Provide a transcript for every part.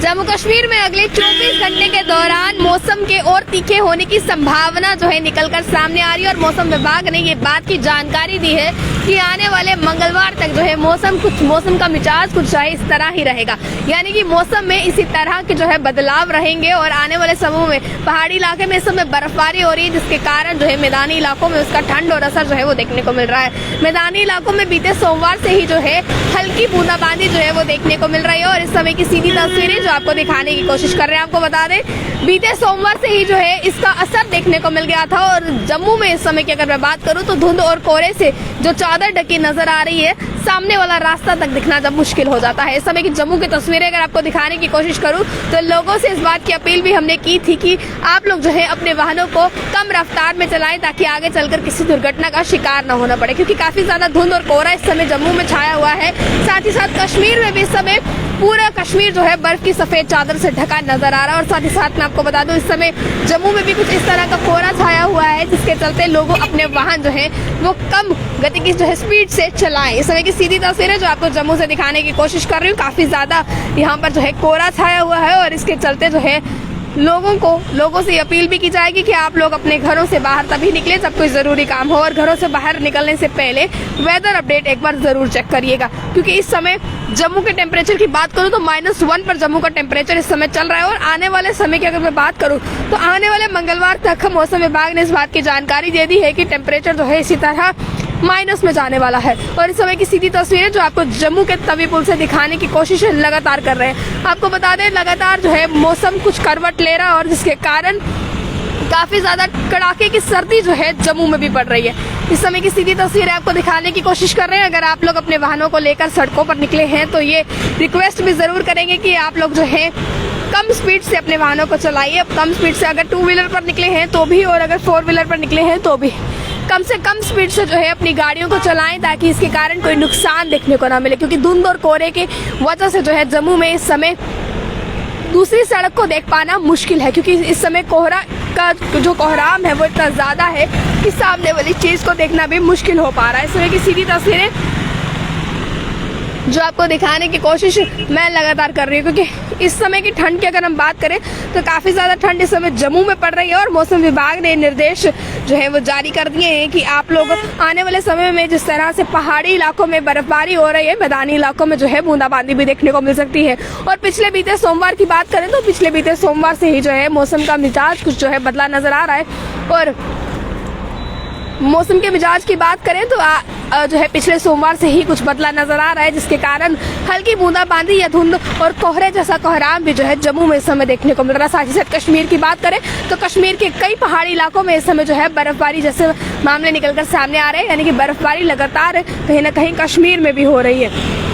जम्मू कश्मीर में अगले 24 घंटे के दौरान मौसम के और तीखे होने की संभावना जो है निकलकर सामने आ रही है और मौसम विभाग ने ये बात की जानकारी दी है कि आने वाले मंगलवार तक जो है मौसम का मिजाज कुछ है इस तरह ही रहेगा। यानी कि मौसम में इसी तरह के जो है बदलाव रहेंगे और आने वाले समय में पहाड़ी इलाके में इस समय बर्फबारी हो रही है, जिसके कारण जो है मैदानी इलाकों में उसका ठंड और असर जो है वो देखने को मिल रहा है। मैदानी इलाकों में बीते सोमवार से ही जो है हल्की बूंदाबांदी जो है वो देखने को मिल रही है और इस समय की सीधी तस्वीरें जो आपको दिखाने की कोशिश कर रहे हैं। आपको बता दें बीते सोमवार से ही जो है इसका असर देखने को मिल गया था और जम्मू में इस समय की अगर मैं बात करूं तो धुंध और कोहरे से जो चादर ढकी नजर आ रही है, सामने वाला रास्ता तक दिखना जब मुश्किल हो जाता है। इस समय की जम्मू की तस्वीरें अगर आपको दिखाने की कोशिश करूं तो लोगों से इस बात की अपील भी हमने की थी कि आप लोग जो है अपने वाहनों को कम रफ्तार में चलाएं ताकि आगे चलकर किसी दुर्घटना का शिकार न होना पड़े, क्योंकि काफी ज्यादा धुंध और कोहरा इस समय जम्मू में छाया हुआ है। साथ ही साथ कश्मीर में भी इस समय पूरा कश्मीर जो है बर्फ की सफेद चादर से ढका नजर आ रहा है और साथ ही साथ मैं आपको बता दूं इस समय जम्मू में भी कुछ इस तरह का कोहरा छाया हुआ है, जिसके चलते लोगों अपने वाहन जो है वो कम गति की जो है स्पीड से चलाएं। इस समय की सीधी तस्वीरें जो आपको जम्मू से दिखाने की कोशिश कर रही हूँ, काफी ज्यादा यहाँ पर जो है कोहरा छाया हुआ है और इसके चलते जो है लोगों से अपील भी की जाएगी कि आप लोग अपने घरों से बाहर तभी निकले जब कोई जरूरी काम हो और घरों से बाहर निकलने से पहले वेदर अपडेट एक बार जरूर चेक करिएगा, क्योंकि इस समय जम्मू के टेम्परेचर की बात करूं तो -1 पर जम्मू का टेम्परेचर इस समय चल रहा है और आने वाले समय की अगर मैं बात करूं तो आने वाले मंगलवार तक मौसम विभाग ने इस बात की जानकारी दे दी है कि टेम्परेचर जो है इसी तरह माइनस में जाने वाला है। और इस समय की सीधी तस्वीरें जो आपको जम्मू के तवी पुल से दिखाने की कोशिश लगातार कर रहे हैं। आपको बता दें लगातार जो है मौसम कुछ करवट ले रहा है और जिसके कारण काफी ज्यादा कड़ाके की सर्दी जो है जम्मू में भी पड़ रही है। इस समय की सीधी तस्वीरें आपको दिखाने की कोशिश कर रहे हैं। अगर आप लोग अपने वाहनों को लेकर सड़कों पर निकले हैं तो ये रिक्वेस्ट भी जरूर करेंगे कि आप लोग जो है कम स्पीड से अपने वाहनों को चलाइए। कम स्पीड से अगर 2 व्हीलर पर निकले हैं तो भी और अगर 4 व्हीलर पर निकले हैं तो भी कम से कम स्पीड से जो है अपनी गाड़ियों को चलाएं ताकि इसके कारण कोई नुकसान देखने को ना मिले, क्योंकि धुंध और कोहरे की वजह से जो है जम्मू में इस समय दूसरी सड़क को देख पाना मुश्किल है, क्योंकि इस समय कोहरा का जो कोहराम है वो इतना ज्यादा है कि सामने वाली चीज को देखना भी मुश्किल हो पा रहा है। इस समय की सीधी तस्वीरें जो आपको दिखाने की कोशिश मैं लगातार कर रही हूँ, क्योंकि इस समय की ठंड की अगर हम बात करें तो काफी ज्यादा ठंड इस समय जम्मू में पड़ रही है और मौसम विभाग ने निर्देश जो है वो जारी कर दिए हैं कि आप लोग आने वाले समय में जिस तरह से पहाड़ी इलाकों में बर्फबारी हो रही है, मैदानी इलाकों में जो है बूंदाबांदी भी देखने को मिल सकती है। और पिछले बीते सोमवार की बात करें तो पिछले बीते सोमवार से ही जो है मौसम का मिजाज कुछ जो है बदला नजर आ रहा है और मौसम के मिजाज की बात करें तो जो है पिछले सोमवार से ही कुछ बदला नजर आ रहा है, जिसके कारण हल्की बूंदाबांदी या धुंध और कोहरे जैसा कोहराम भी जो है जम्मू में इस समय देखने को मिल रहा है। साथ ही साथ कश्मीर की बात करें तो कश्मीर के कई पहाड़ी इलाकों में इस समय जो है बर्फबारी जैसे मामले निकलकर सामने आ रहे हैं, यानी कि बर्फबारी लगातार कहीं ना कहीं कश्मीर में भी हो रही है।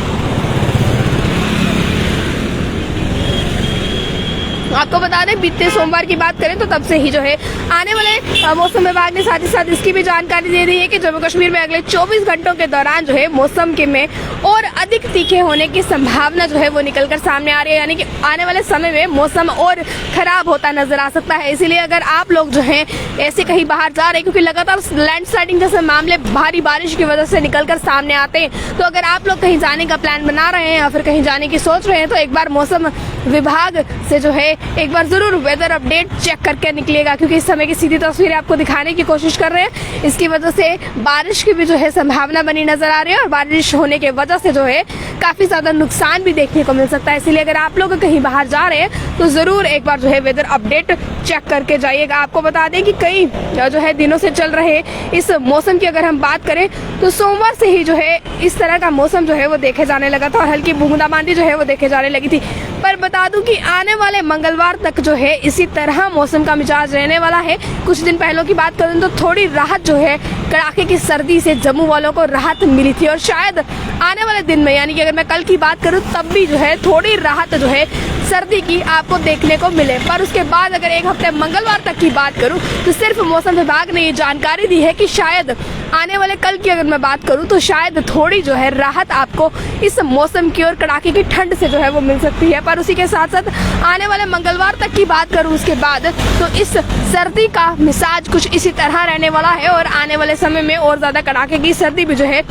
आपको बता दें बीते सोमवार की बात करें तो तब से ही जो है आने वाले मौसम विभाग ने साथ ही साथ इसकी भी जानकारी दे दी है कि जम्मू कश्मीर में अगले 24 घंटों के दौरान जो है मौसम के में और अधिक तीखे होने की संभावना जो है वो निकलकर सामने आ रही है, यानी कि आने वाले समय में मौसम और खराब होता नजर आ सकता है। इसीलिए अगर आप लोग जो है ऐसे कहीं बाहर जा रहे हैं, क्योंकि लगातार लैंडस्लाइडिंग जैसे मामले भारी बारिश की वजह से निकलकर सामने आते हैं, तो अगर आप लोग कहीं जाने का प्लान बना रहे हैं या फिर कहीं जाने की सोच रहे हैं तो एक बार मौसम विभाग से जो है एक बार जरूर वेदर अपडेट चेक करके निकलिएगा, क्योंकि इस समय की सीधी तस्वीरें आपको दिखाने की कोशिश कर रहे हैं। इसकी वजह से बारिश की भी जो है संभावना बनी नजर आ रही है और बारिश होने की वजह से जो है काफी ज्यादा नुकसान भी देखने को मिल सकता है। इसलिए अगर आप लोग कहीं बाहर जा रहे हैं तो जरूर एक बार जो है वेदर अपडेट चेक करके जाइएगा। आपको बता दें कि कई जो है दिनों से चल रहे इस मौसम की अगर हम बात करें तो सोमवार से ही जो है इस तरह का मौसम जो है वो देखे जाने लगा था और हल्की बूंदाबांदी जो है वो देखे जाने लगी थी। पर बता दूं कि आने वाले मंगलवार तक जो है इसी तरह मौसम का मिजाज रहने वाला है। कुछ दिन पहले की बात करूं तो थोड़ी राहत जो है कड़ाके की सर्दी से जम्मू वालों को राहत मिली थी और शायद आने वाले दिन में, यानी कि अगर मैं कल की बात करूं तब भी जो है थोड़ी राहत जो है सर्दी की आपको देखने को मिले। पर उसके बाद अगर एक हफ्ते मंगलवार तक की बात करूं तो सिर्फ मौसम विभाग ने ये जानकारी दी है कि शायद आने वाले कल की अगर मैं बात करूं तो शायद थोड़ी जो है राहत आपको इस मौसम की और कड़ाके की ठंड से जो है वो मिल सकती है। पर उसी के साथ साथ आने वाले मंगलवार तक की बात करूं उसके बाद तो इस सर्दी का मिजाज कुछ इसी तरह रहने वाला है और आने वाले समय में और ज्यादा कड़ाके की सर्दी भी जो है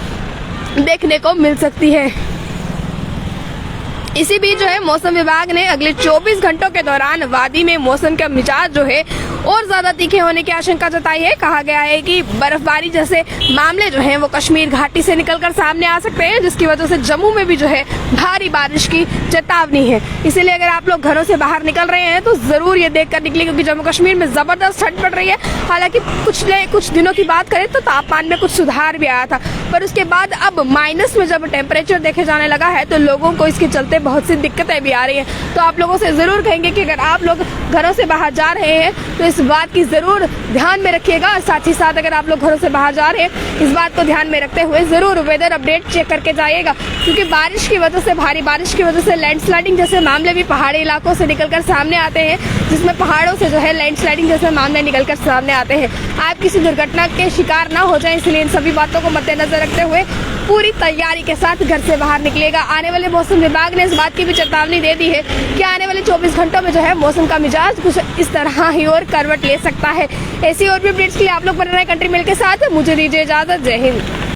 देखने को मिल सकती है। इसी बीच जो है मौसम विभाग ने अगले 24 घंटों के दौरान वादी में मौसम का मिजाज जो है और ज्यादा तीखे होने की आशंका जताई है। कहा गया है कि बर्फबारी जैसे मामले जो हैं वो कश्मीर घाटी से निकलकर सामने आ सकते हैं, जिसकी वजह से जम्मू में भी जो है भारी बारिश की चेतावनी है। इसीलिए अगर आप लोग घरों से बाहर निकल रहे हैं तो जरूर ये देखकर निकले, क्योंकि जम्मू कश्मीर में जबरदस्त ठंड पड़ रही है। हालांकि कुछ दिनों की बात करें तो तापमान में कुछ सुधार भी आया था, पर उसके बाद अब माइनस में जब टेम्परेचर देखे जाने लगा है तो लोगों को इसके चलते बहुत सी दिक्कतें भी आ रही हैं। तो आप लोगों से जरूर कहेंगे कि अगर आप लोग घरों से बाहर जा रहे हैं तो इस बात की जरूर ध्यान में रखिएगा, और साथ ही साथ अगर आप लोग घरों से बाहर जा रहे हैं इस बात को ध्यान में रखते हुए जरूर वेदर अपडेट चेक करके जाइएगा, क्योंकि बारिश की वजह से, भारी बारिश की वजह से लैंडस्लाइडिंग जैसे मामले भी पहाड़ी इलाकों से निकलकर सामने आते हैं, जिसमें पहाड़ों से जो है लैंडस्लाइडिंग जैसे मामले निकलकर सामने आते हैं। आप किसी दुर्घटना के शिकार ना हो जाए, इसलिए इन सभी बातों को मद्देनजर रखते हुए पूरी तैयारी के साथ घर से बाहर निकलेगा। आने वाले मौसम विभाग ने इस बात की भी चेतावनी दे दी है कि आने वाले 24 घंटों में जो है मौसम का मिजाज कुछ इस तरह ही और करवट ले सकता है। ऐसी और भी अपडेट्स के लिए आप लोग बने रहे कंट्री मेल के साथ। मुझे दीजिए इजाजत। जय हिंद।